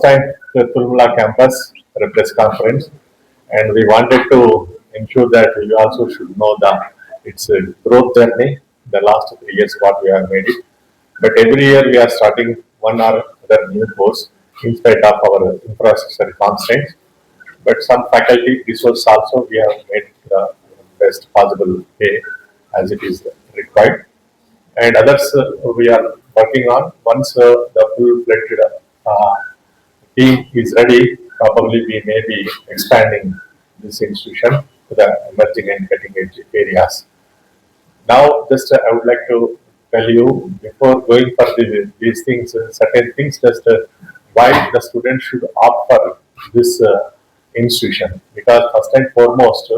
Time to Tulmulla campus for a press conference, and we wanted to ensure that you also should know that it's a growth journey. The last 3 years, what we have made it, but every year we are starting one or other new course in spite of our infrastructure constraints. But some faculty resource also we have made the best possible way as it is required, and others we are working on. Once the full-fledged team is ready, probably we may be expanding this institution to the emerging and cutting edge areas. Now, just I would like to tell you before going for these things, certain things, just why the student should opt for this institution. Because first and foremost,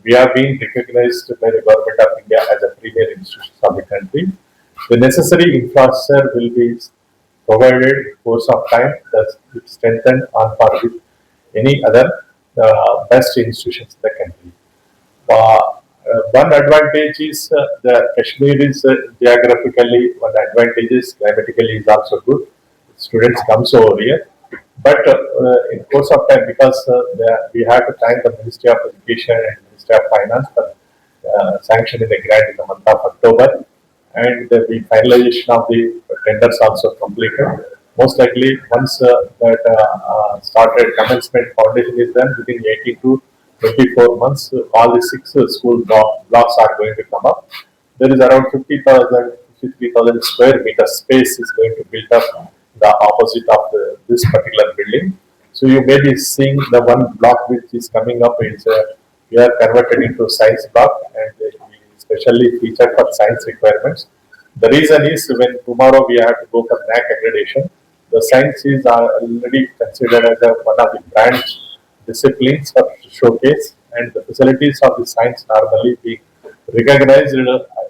we have been recognized by the government of India as a premier institution of the country. The necessary infrastructure will be provided course of time that it strengthened on par with any other best institutions in the country. One advantage is the Kashmir is geographically one advantage is climatically is also good. Students comes over here, but in course of time because we have to thank the Ministry of Education and Ministry of Finance for sanctioning the grant in the month of October, and the finalization of the tenders also completed. Most likely, once that started commencement foundation is done within 18 to 24 months, all the six school blocks are going to come up. There is around 50,000, 53,000 square meter space is going to build up the opposite of this particular building. So you may be seeing the one block which is coming up is we are converted into science block and we specially featured for science requirements. The reason is when tomorrow we have to go for NAC accreditation, the science is already considered as one of the brand disciplines for showcase, and the facilities of the science normally be recognized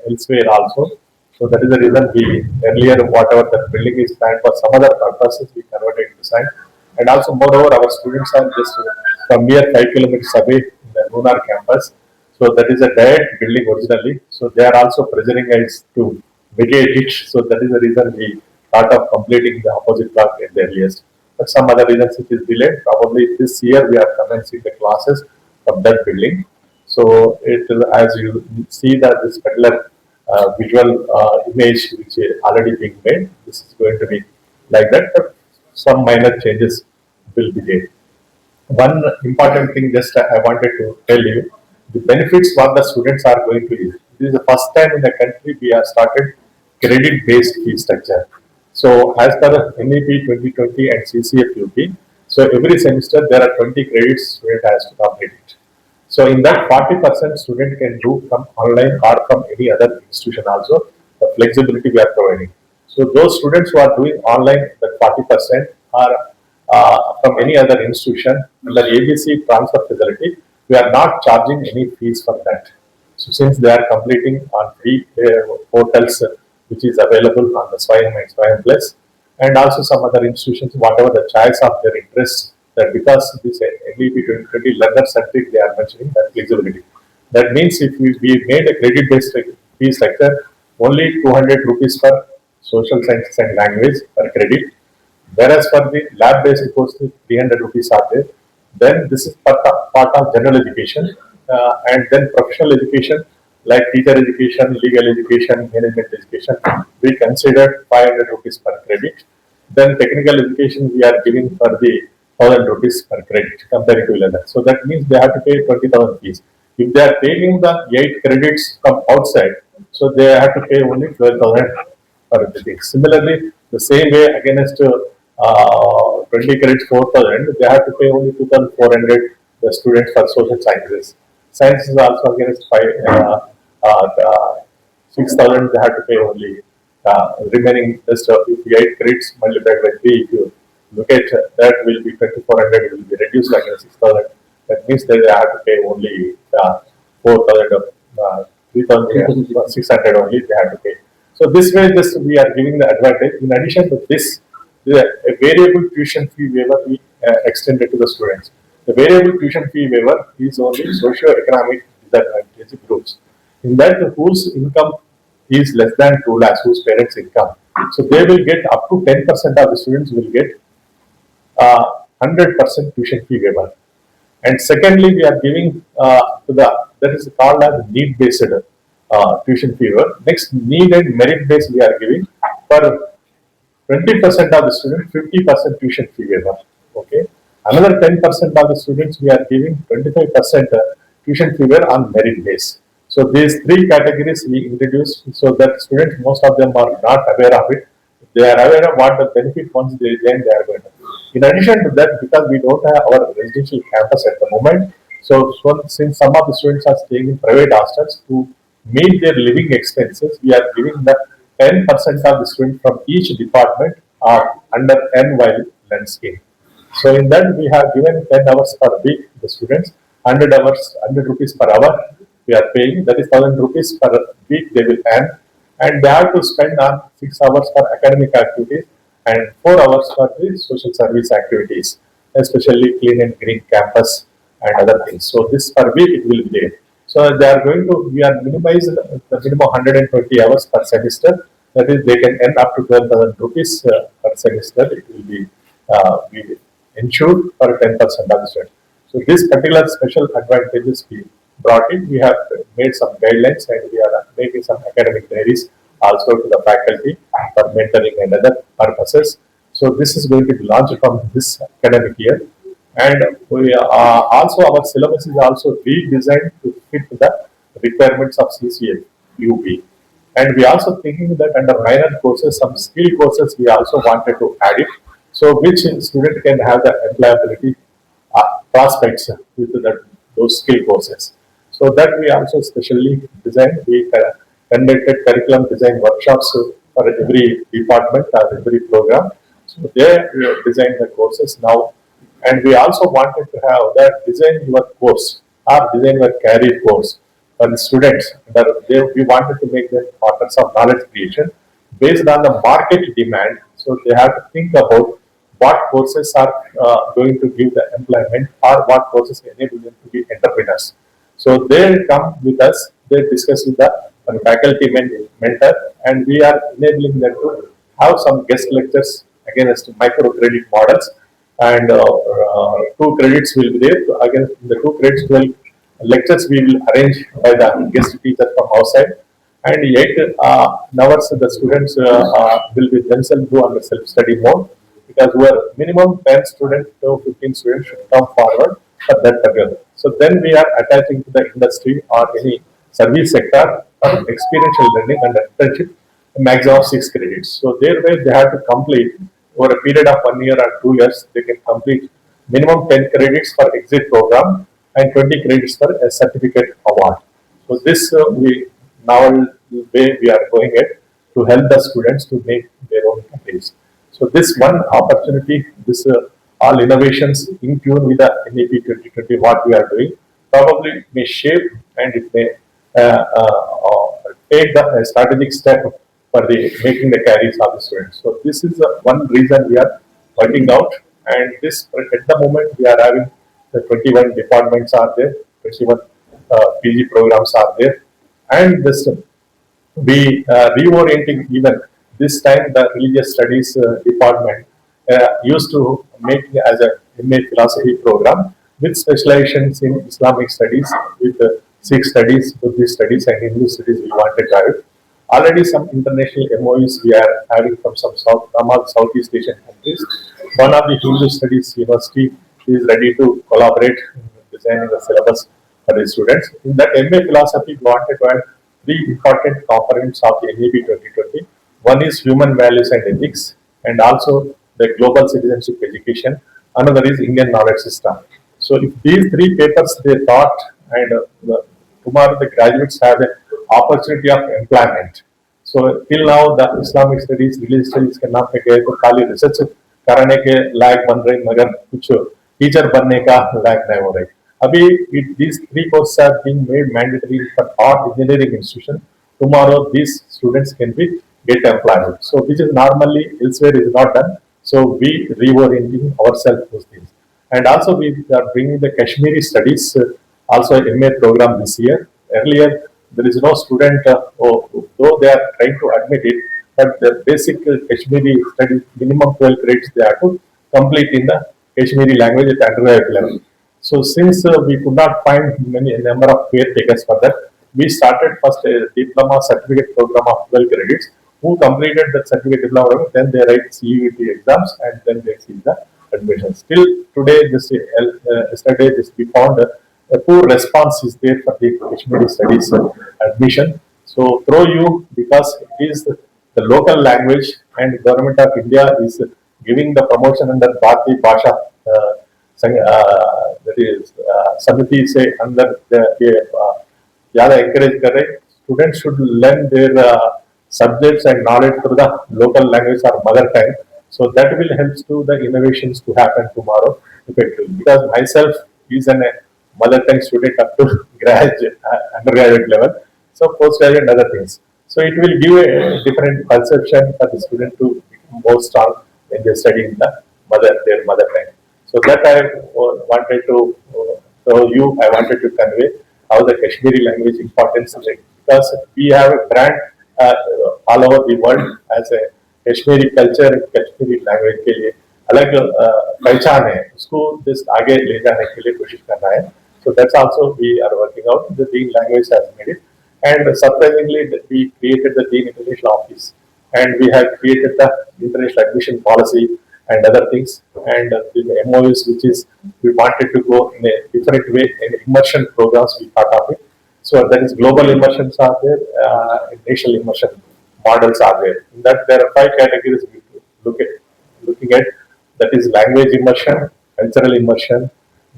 elsewhere also. So that is the reason we earlier whatever the building is planned for some other purposes we converted into science. And also moreover our students are just from near 5 kilometers away in the Lunar campus. So that is a direct building originally. So they are also pressuring us to vacate it. So that is the reason we thought of completing the opposite block at the earliest. But some other reasons it is delayed. Probably this year we are commencing the classes from that building. So it as you see that this particular visual image which is already being made, this is going to be like that. But some minor changes will be there. One important thing just I wanted to tell you, the benefits what the students are going to use. This is the first time in the country we have started credit-based fee structure. So as per NEP 2020 and CCF UP, so every semester there are 20 credits student has to complete it. So in that 40% student can do from online or from any other institution also, the flexibility we are providing. So those students who are doing online, that 40% are from any other institution under ABC transfer facility, we are not charging any fees for that. So since they are completing on free portals which is available on the Swayam and Swayam Plus, and also some other institutions, whatever the choice of their interest, that because this NEP 2020 learner centric they are mentioning that flexibility. That means if we made a credit based fee structure, only 200 rupees for social sciences and language per credit, whereas for the lab based course 300 rupees are there. Then this is part of general education, and then professional education like teacher education, legal education, management education, we considered 500 rupees per credit. Then technical education we are giving for the 1000 rupees per credit compared to 11. So that means they have to pay 20,000 fees. If they are taking the 8 credits from outside, so they have to pay only 12,000 per credit. Similarly, the same way against 20 credits 4,000, they have to pay only 2,400 the students for social sciences. Science is also against 6,000, they have to pay only remaining just 58 credits multiplied by 3. If you look at that, will be 2,400, it will be reduced against 6,000. That means that they have to pay only 4,000 of 3,600 only they have to pay. So this way, just we are giving the advantage. In addition to this, a variable tuition fee waiver we extended to the students. The variable tuition fee waiver is only socio-economic disadvantaged groups. In that, whose income is less than 2 lakhs, whose parents' income. So they will get up to 10% of the students will get 100% tuition fee waiver. And secondly, we are giving that is called as need-based tuition fee waiver. Next, need and merit-based we are giving for 20% of the students, 50% tuition fee waiver. Okay. Another 10% of the students we are giving 25% tuition fee waiver on merit base. So these three categories we introduced so that students, most of them are not aware of it. They are aware of what the benefit once they join, they are going to. In addition to that, because we don't have our residential campus at the moment, so since some of the students are staying in private hostels to meet their living expenses, we are giving the 10% of the students from each department are under NY Lend scheme. So in that we have given 10 hours per week to the students, 100 hours, 100 rupees per hour we are paying, that is 1000 rupees per week they will earn, and they have to spend on 6 hours for academic activities and 4 hours for the social service activities, especially clean and green campus and other things. So this per week it will be there. So they are going to, we are minimized the minimum 120 hours per semester. That is, they can earn up to 12,000 rupees per semester. It will be insured for 10% of the students. So this particular special advantages we brought in. We have made some guidelines and we are making some academic diaries also to the faculty for mentoring and other purposes. So this is going to be launched from this academic year. And we also our syllabus is also redesigned to fit the requirements of CCA UP. And we also thinking that under minor courses, some skill courses we also wanted to add it. So which student can have the employability prospects with those skill courses. So that we also specially designed. We conducted curriculum design workshops for every department or every program. So there we have designed the courses now. And we also wanted to have that design your course or design your career course for the students. We wanted to make them partners of knowledge creation based on the market demand. So they have to think about what courses are going to give the employment or what courses enable them to be entrepreneurs. So they come with us, they discuss with the faculty mentor, and we are enabling them to have some guest lectures against micro credit models, and 2 credits will be there. Against the 2 credits, 12 lectures we will arrange by the guest teacher from outside, and 8 hours the students will be themselves do on the self-study mode, because we are minimum 10 students to 15 students should come forward for that together. So then we are attaching to the industry or any service sector for experiential learning and internship, a maximum of 6 credits. So thereby they have to complete over a period of 1 year or 2 years, they can complete minimum 10 credits for exit program and 20 credits for a certificate award. So this we now way we are going it to help the students to make their own careers. So this one opportunity, this all innovations in tune with the NEP 2020, what we are doing, probably may shape and it may take the strategic step for the making the careers of the students. So this is one reason we are working out, and this at the moment we are having the 21 departments are there, 21 PG programs are there, and this we reorienting even this time the religious studies department used to make as a MA philosophy program with specializations in Islamic studies, with Sikh studies, Buddhist studies, and Hindu studies. We wanted to have it. Already some international MOUs we are having from some Southeast Asian countries. One of the Hindu studies university is ready to collaborate in designing the syllabus for the students. In that MA philosophy, we wanted to add 3 important components of the NEP 2020. One is human values and ethics, and also the global citizenship education. Another is Indian knowledge system. So if these 3 papers they taught, and tomorrow the graduates have the opportunity of employment. So till now the Islamic studies, religious studies के नाम पे गए तो खाली research कराने के लायक बन रहे, मगर कुछ टीचर बनने का लायक नहीं हो रहे. Abhi, these 3 courses are being made mandatory for all engineering institutions. Tomorrow, these students can be get employment. So, which is normally elsewhere is not done. So, we reorienting ourselves those things. And also, we are bringing the Kashmiri studies, also MA program this year. Earlier, there is no student, though they are trying to admit it, but the basic Kashmiri studies, minimum 12 credits they have to complete in the Kashmiri language at undergraduate level. So since we could not find many number of caretakers for that, we started first a diploma certificate program of 12 credits. Who completed that certificate diploma program, then they write CUET exams and then they see the admission. Still today, yesterday, we found a poor response is there for the Kashmiri studies admission. So through you, because it is the local language and government of India is giving the promotion under Bharati Bhasha that is Samiti say under the ज़्यादा encourage कर रहे students should learn their subjects and knowledge through the local language or mother tongue, so that will help to the innovations to happen tomorrow effectively. Because myself is a mother tongue student up to graduate undergraduate level, so postgraduate and other things. So it will give a different perception for the student to become more strong when they study in the their mother tongue. So that I wanted to show you. I wanted to convey how the Kashmiri language importance is, because we have a brand all over the world as a Kashmiri culture, Kashmiri language के लिए अलग पहचान है, उसको just आगे ले जाने के लिए कोशिश करना है. So that's also we are working out. The Dean language has made it, and surprisingly we created the Dean International Office, and we have created the international admission policy and other things, and the MOUs, which is we wanted to go in a different way in immersion programs we thought of it. So that is global immersions are there, national immersion models are there. In that there are 5 categories we looking at. That is language immersion, cultural immersion,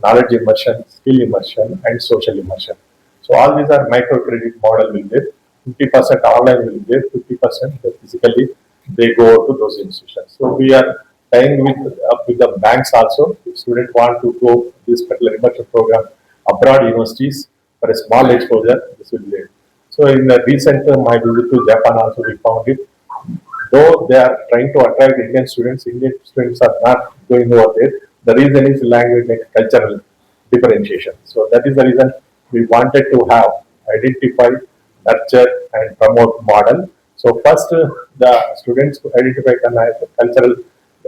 knowledge immersion, skill immersion, and social immersion. So all these are microcredit model will be 50% online will be 50% physically they go to those institutions. So we are tying with the banks also. If students want to go this particular immersion program abroad universities for a small exposure, this will be there. So in the recent my visit to Japan also we found it. Though they are trying to attract Indian students are not going over there. The reason is language and cultural differentiation. So that is the reason we wanted to have identify, nurture and promote model. So first the students को identify करना है, तो cultural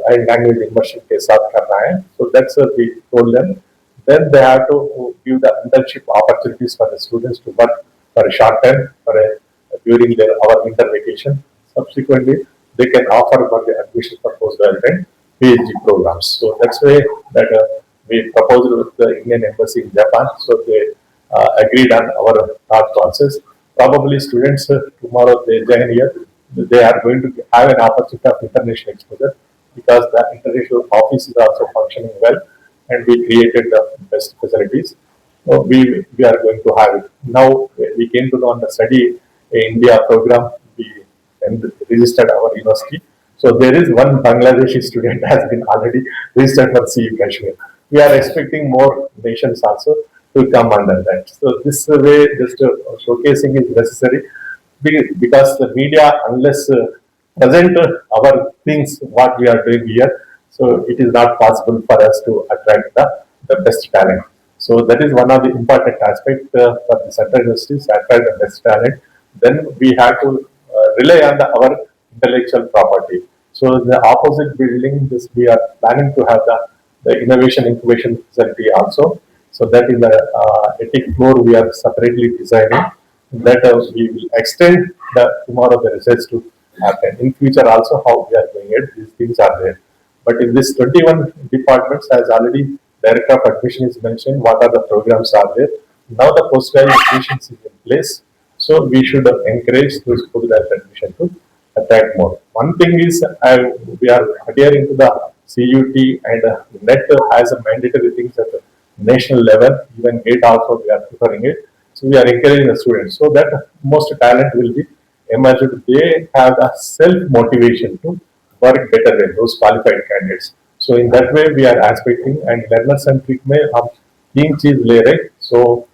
and language immersion के साथ करना है. So that's we told them. Then they have to give the internship opportunities for the students to work for a short time during our winter vacation. Subsequently, they can offer for the admission for postgraduate PhD programs. So that's why that we proposed with the Indian Embassy in Japan. So they agreed on our thought process. Probably students tomorrow they join here, they are going to have an opportunity of international exposure, because the international office is also functioning well, and we created the best facilities. So we are going to have it. Now we came to know on the study India program, we registered our university. So there is one Bangladeshi student has been already registered for CU Kashmir. We are expecting more nations also to come under that. So this way, just showcasing is necessary, because the media, unless present our things what we are doing here, so it is not possible for us to attract the best talent. So that is one of the important aspects for the central universities, attract the best talent. Then we have to rely on our intellectual property. So the opposite building, this we are planning to have the innovation incubation facility also. So that is the ethic floor we are separately designing. That we will extend tomorrow the research to happen. In future also how we are doing it, these things are there. But in this 21 departments, as already Director of Admission is mentioned, what are the programs are there. Now the postgraduate admissions is in place. So we should encourage those postgraduate admission to attract more. One thing is we are adhering to the CUT and NET as a mandatory things at the national level. Even GATE also we are preferring it. So we are encouraging the students so that most talent will be emerged. They have the self motivation to work better than those qualified candidates. So in that way we are aspecting, and learner centric में हम 3 चीज ले रहे. So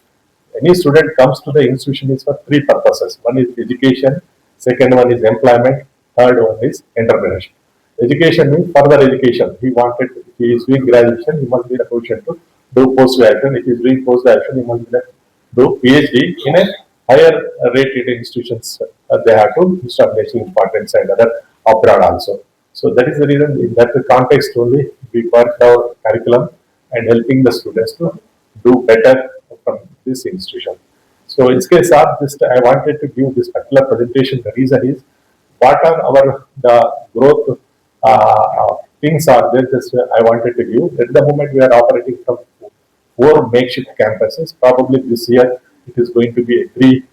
any student comes to the institution is for 3 purposes. One is education, second one is employment, third one is entrepreneurship. Education means further education. He wanted, if he is doing graduation, he must be in a position to do post graduation. If he is doing post graduation, he must be do PhD in a higher rated institutions. They have to establish importance and other abroad also. So that is the reason in that context only we worked our curriculum and helping the students to do better from this institution. So in this case, just I wanted to give this particular presentation. The reason is what are our the growth things are there. Just I wanted to give. At the moment, we are operating from four makeshift campuses. Probably this year it is going to be three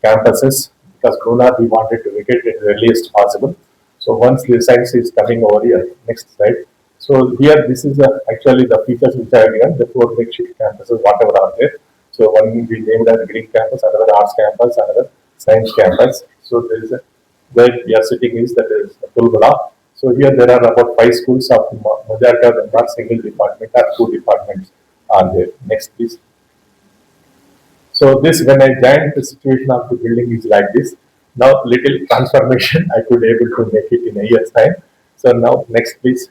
campuses because Lunar we wanted to vacate it as earliest possible. So once the science is coming over here, next slide. So here this is actually the features which I have given, the four makeshift campuses, whatever are there. So one we named as Green Campus, another Arts Campus, another Science Campus. So there is a, where we are sitting is that is Tulmulla. So here there are about 5 schools of majority of them are single department or 2 departments are there. Next please. So this when I joined the situation of the building is like this. Now little transformation I could able to make it in a year's time. So now next please.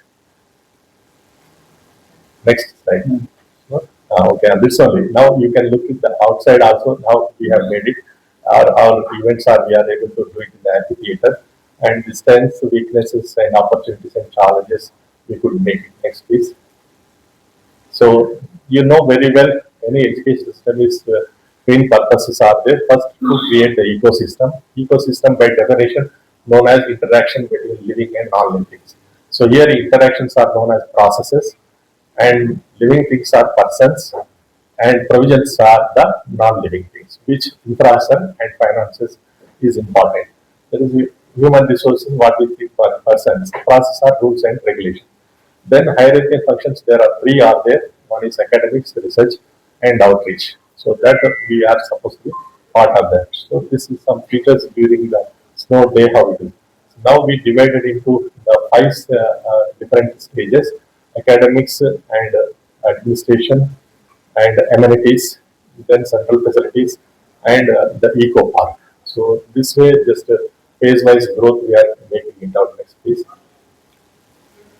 Next slide. Okay, and this only. Now you can look at the outside also. How we have made it. Our events are we are able to do it in the amphitheater. And the strengths, weaknesses, and opportunities and challenges we could make it. Next, please. So you know very well any education system is main purposes are there. First, to create the ecosystem. Ecosystem by definition known as interaction between living and non-living things. So here interactions are known as processes, and living things are persons, and provisions are the non-living things, which infrastructure and finances is important. There is human resources, what we think for persons. Process are rules and regulations. Then hierarchical functions, there are three are there. One is academics, research, and outreach. So that we are supposed to be part of that. So this is some features during the snow day how it is. So now we divided into the 5 different stages: academics and administration and amenities, then central facilities, and the eco park. So this way, just phase-wise growth we are making it out. Next, please.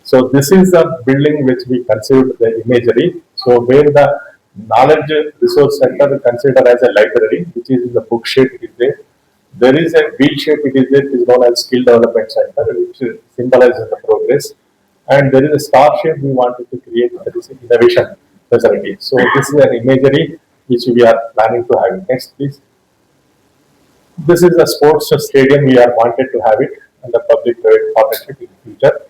So this is the building which we considered the imagery. So where the knowledge resource center considered as a library, which is in the book shape it is there. There is a V shape it is there, it is known as skill development center, which symbolizes the progress. And there is a star shape we wanted to create, that is innovation facility. So this is an imagery which we are planning to have. Next, please. This is a sports stadium we are wanted to have it and the public-private partnership in the future.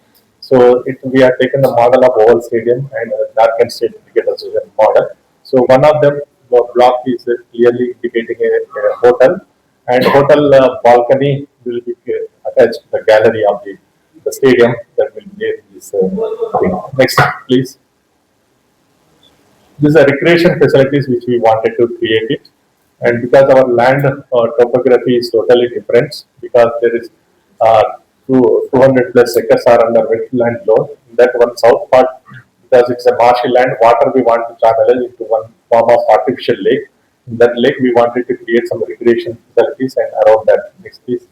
So we have taken the model of oval stadium and Darken State Cricket Association model. So one of them block is clearly indicating a hotel, and hotel balcony will be attached to the gallery of the stadium that will be there in this thing. Next, please. These are recreation facilities which we wanted to create it, and because our land topography is totally different, because there is 200 plus acres are under wetland zone. That one south part, because it's a marshy land, water we want to channel into one form of artificial lake. In that lake, we wanted to create some recreation facilities and around that. Next, please.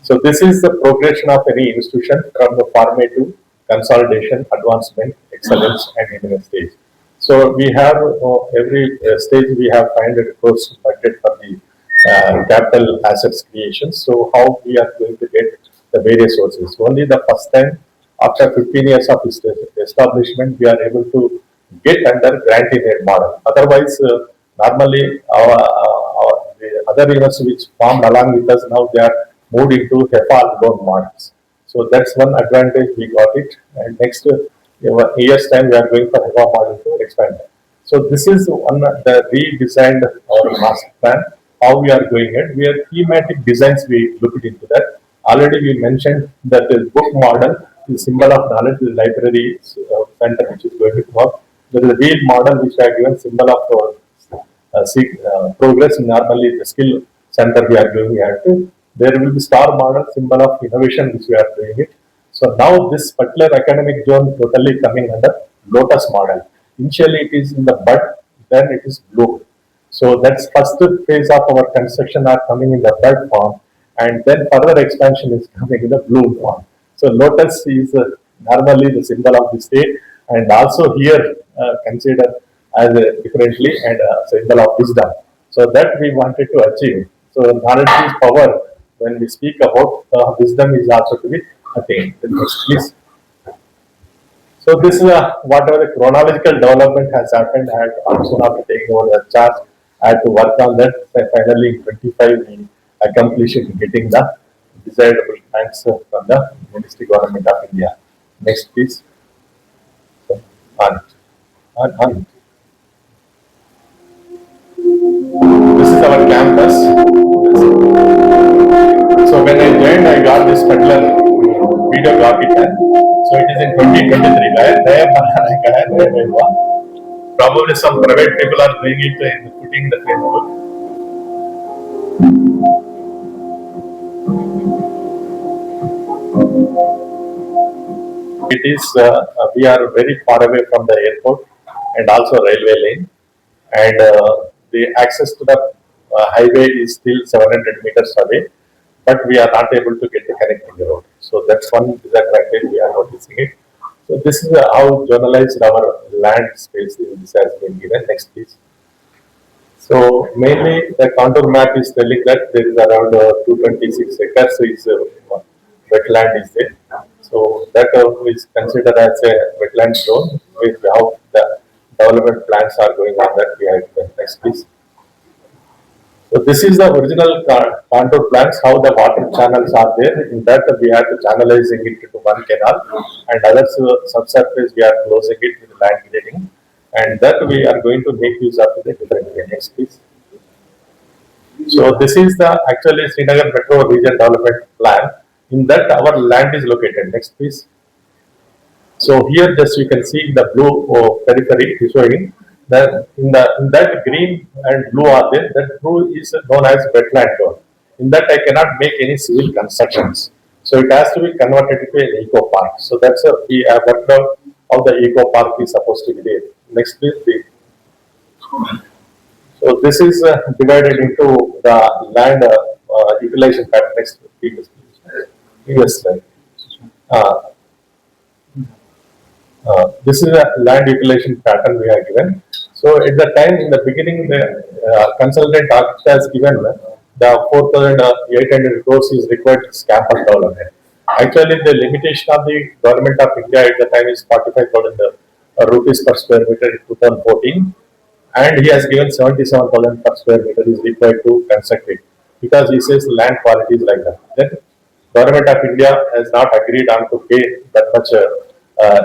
So this is the progression of any institution from the formative, consolidation, advancement, excellence, and in a stage. So we have every stage we have 500 crores budget for the capital assets creation. So how we are going to get the various sources? Only the first time after 15 years of establishment we are able to get under grant-in-aid model. Otherwise, normally the other universities which formed along with us now they are moved into HEFA loan models. So that's one advantage we got it. And next year's time we are going for HEFA model to expand. So this is one the redesigned our master plan. How we are going it? We are thematic designs. We looked into that. Already we mentioned that the book model, the symbol of knowledge, the library center which is going to work. There is a wheel model which I have given symbol of progress. Normally the skill center we are doing it. There will be star model, symbol of innovation which we are doing it. So now this particular academic zone totally coming under lotus model. Initially it is in the bud, then it is bloomed. So that's first phase of our construction are coming in the bud form, and then further expansion is coming in the bloom form. So lotus is normally the symbol of the state, and also here consider as a differentially and a symbol of wisdom. So that we wanted to achieve. So knowledge is power. When we speak about wisdom is also to be attained. Next, please. So this is whatever the chronological development has happened. I had also after taking over the charge, I had to work on that. And finally, in 25, we accomplished in getting the desirable thanks from the Ministry Government of India. Next, please. So, on. This is our campus. So when I joined, I got this particular video copy pen. So it is in 2023. Probably some private people are doing it in putting the Facebook. It is we are very far away from the airport and also railway lane, and the access to the highway is still 700 meters away, but we are not able to get the connecting road. So that's one disadvantage we are noticing it. So this is how journalized our land space in this has been given. Next, please. So mainly the contour map is telling that there is around 226 acres is wetland is there. So that is considered as a wetland zone with how the development plans are going on that we have. Next, please. So this is the original contour plans, how the water channels are there. In that we have to channelizing it to one canal, and other subsurface we are closing it with land grading, and that we are going to make use of the different way. Next, please. So this is the actually Srinagar Metro Region Development Plan. In that our land is located. Next, please. So here just you can see the blue periphery is showing that in that green and blue are there. That blue is known as wetland zone. In that I cannot make any civil constructions. So it has to be converted into an eco park. So that's we have worked out how the eco park is supposed to be there. Next, please. So this is divided into the land utilization pattern. Next, previous slide. Uh, this is a land utilization pattern we are given. So at the time in the beginning, the consultant architect has given the 4,800 crores is required campus development. Actually, the limitation of the government of India at the time is 45,000 rupees per square meter in 2014, and he has given 77,000 per square meter is required to construct it because he says land quality is like that. Then government of India has not agreed on to pay that much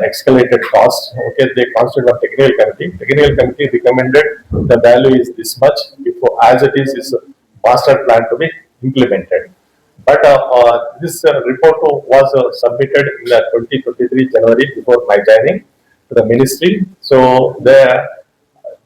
escalated cost. Okay, they constituted a technical committee. Technical committee recommended the value is this much before as it is master plan to be implemented. But this report was submitted in 2023 January before my joining to the ministry. So the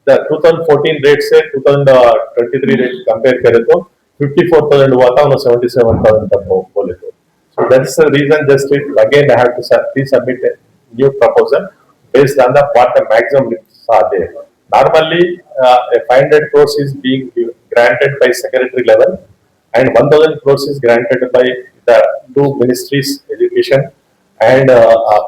2014 rate से 2023 rate compare करे तो 54,000 हुआ था, 77,000 तक बोले तो. So that's the reason. Just again I have to resubmit a new proposal based on the what the maximum limits are there. Normally, a 500 crores is being granted by secretary level, and 1,000 crores is granted by the two ministries, education and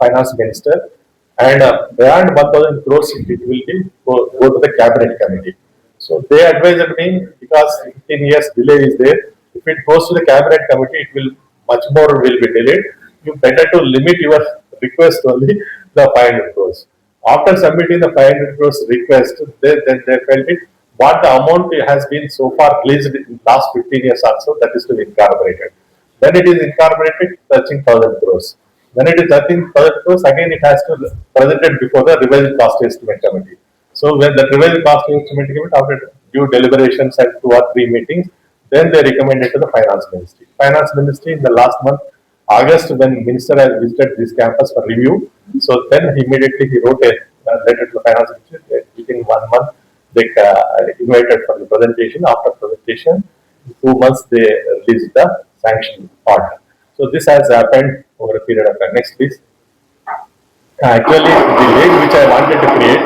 finance minister. And beyond 1,000 crores, it will be go to the cabinet committee. So they advised me because 15 years delay is there. If it goes to the cabinet committee, it will much more will be delayed. You better to limit your request only the 500 crores. After submitting the 500 crores request, they felt it what the amount has been so far released in last 15 years also, that is to be incorporated. When it is incorporated, touching 1,000 crores. When it is touching 1,000 crores, again it has to present it before the revised cost estimate committee. So when the revised cost estimate committee, after due deliberations and 2 or 3 meetings, then they recommended to the finance ministry. Finance ministry in the last month, August, when minister has visited this campus for review, so then immediately he wrote a letter to the finance ministry. Within 1 month, they invited for the presentation. After presentation, in 2 months they released the sanction order. So this has happened over a period of time. Next, please. Actually, the lake which I wanted to create,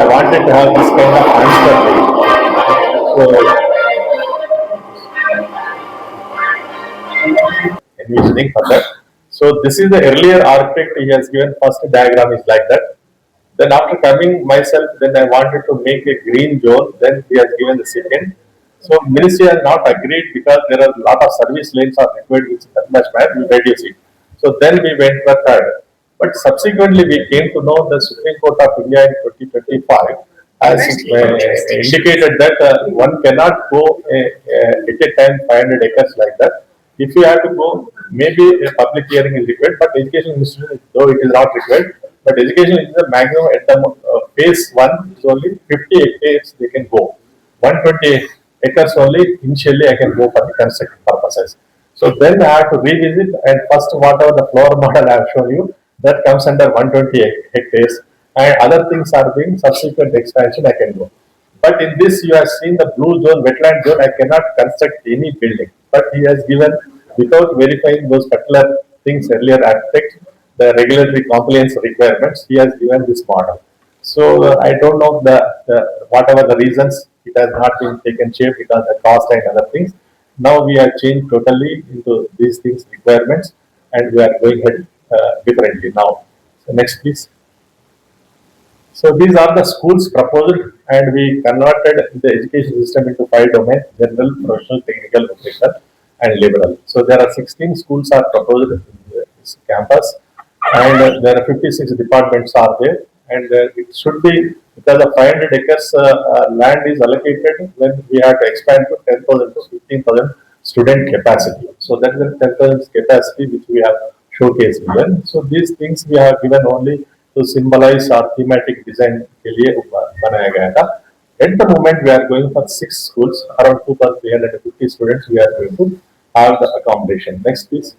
I wanted to have this kind of answer lake. So, envisioning for that. So this is the earlier architect he has given. First diagram is like that. Then after coming myself, then I wanted to make a green zone. Then he has given the second. So ministry has not agreed because there are a lot of service lanes are required, which is that much bad, we reduce it. So then we went for third. But subsequently we came to know the Supreme Court of India in 2025 has indicated that one cannot go at a time 500 acres like that. If you have to go, maybe a public hearing is required, but education institution, though it is not required, but education is the maximum at the phase one is only 50 acres they can go. 120 acres only initially I can go for the construction purposes. So then I have to revisit and first whatever the floor model I have shown you, that comes under 120 hectares and other things are being subsequent expansion I can go. But in this you have seen the blue zone, wetland zone, I cannot construct any building. But he has given, without verifying those particular things earlier aspects, the regulatory compliance requirements, he has given this model. So I don't know the whatever the reasons it has not been taken shape because the cost and other things. Now we have changed totally into these things requirements and we are going ahead differently now. So next please. So these are the schools proposed and we converted the education system into 5 domains: general, professional, technical, vocational and liberal. So there are 16 schools are proposed in this campus and there are 56 departments are there and it should be because the 500 acres land is allocated when we have to expand to 10,000 to 15,000 student capacity. So that is the 10,000 capacity which we have showcased here. So these things we have given only to symbolize our thematic design के लिए बनाया गया था. At the moment we are going for 6 schools, around 2,350 students we are going to have the accommodation. Next please.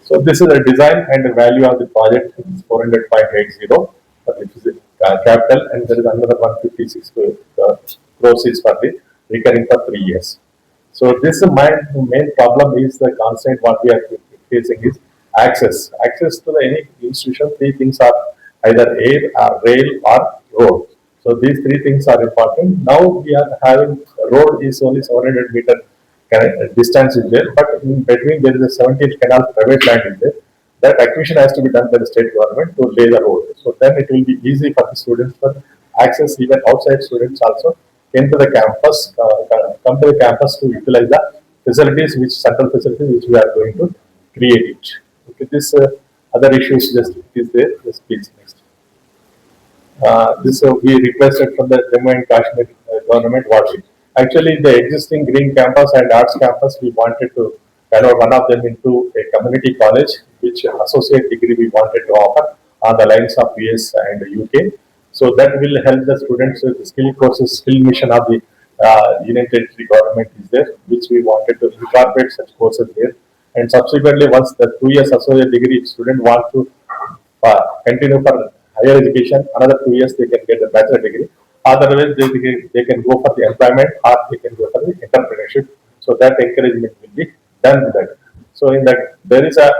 So this is a design and the value of the project is 400.80, which is the capital, and there is another 156 crores for the recurring for 3 years. So this is my main problem is the constraint what we are facing is access. Access to any institution, 3 things are either air, rail or road. So these 3 things are important. Now we are having road is only 700 meter distance is there, but in between there is a 17 canal private land is there. That acquisition has to be done by the state government to lay the road. So then it will be easy for the students for access. Even outside students also came to the campus, come to the campus to utilize the facilities, which central facilities which we are going to create it. Okay, this other issues just is there. Just please next. This we requested from the Jammu and Kashmir government what we actually the existing green campus and arts campus we wanted to convert one of them into a community college, which associate degree we wanted to offer on the lines of US and UK. So that will help the students with the skill courses, skill mission of the Union Territory government is there, which we wanted to incorporate such courses there. And subsequently, once the 2 years associate degree student want to continue for higher education, another 2 years they can get a bachelor degree. Otherwise, they can go for the employment or they can go for the entrepreneurship. So that encouragement will be done with that. So in that, there is a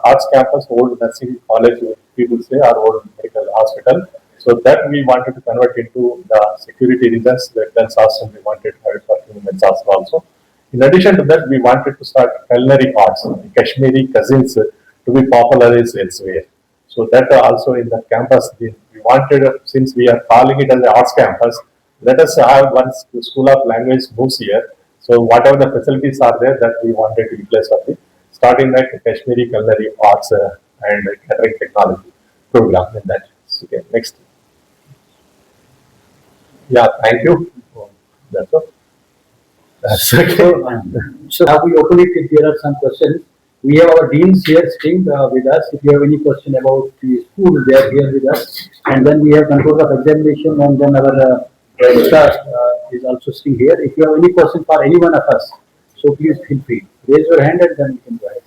arts campus, old nursing college, people say, or old medical hospital. So that we wanted to convert into the security reasons, the defense hostel we wanted to have it for human hostel also. In addition to that, we wanted to start culinary arts, the Kashmiri cuisines to be popularized elsewhere. So that also in the campus, we wanted, since we are calling it as an arts campus, let us have one school of language moves here. So whatever the facilities are there that we wanted to utilize for the starting like Kashmiri culinary arts and catering technology program in that. Okay, next. Yeah, thank you. That's all. That's okay. So now we open it if there are some questions. We have our deans here sitting with us. If you have any question about the school, they are here with us. And then we have control of examination, and then our registrar is also sitting here. If you have any question for any one of us, so please feel free. Raise your hand and then you can go ahead.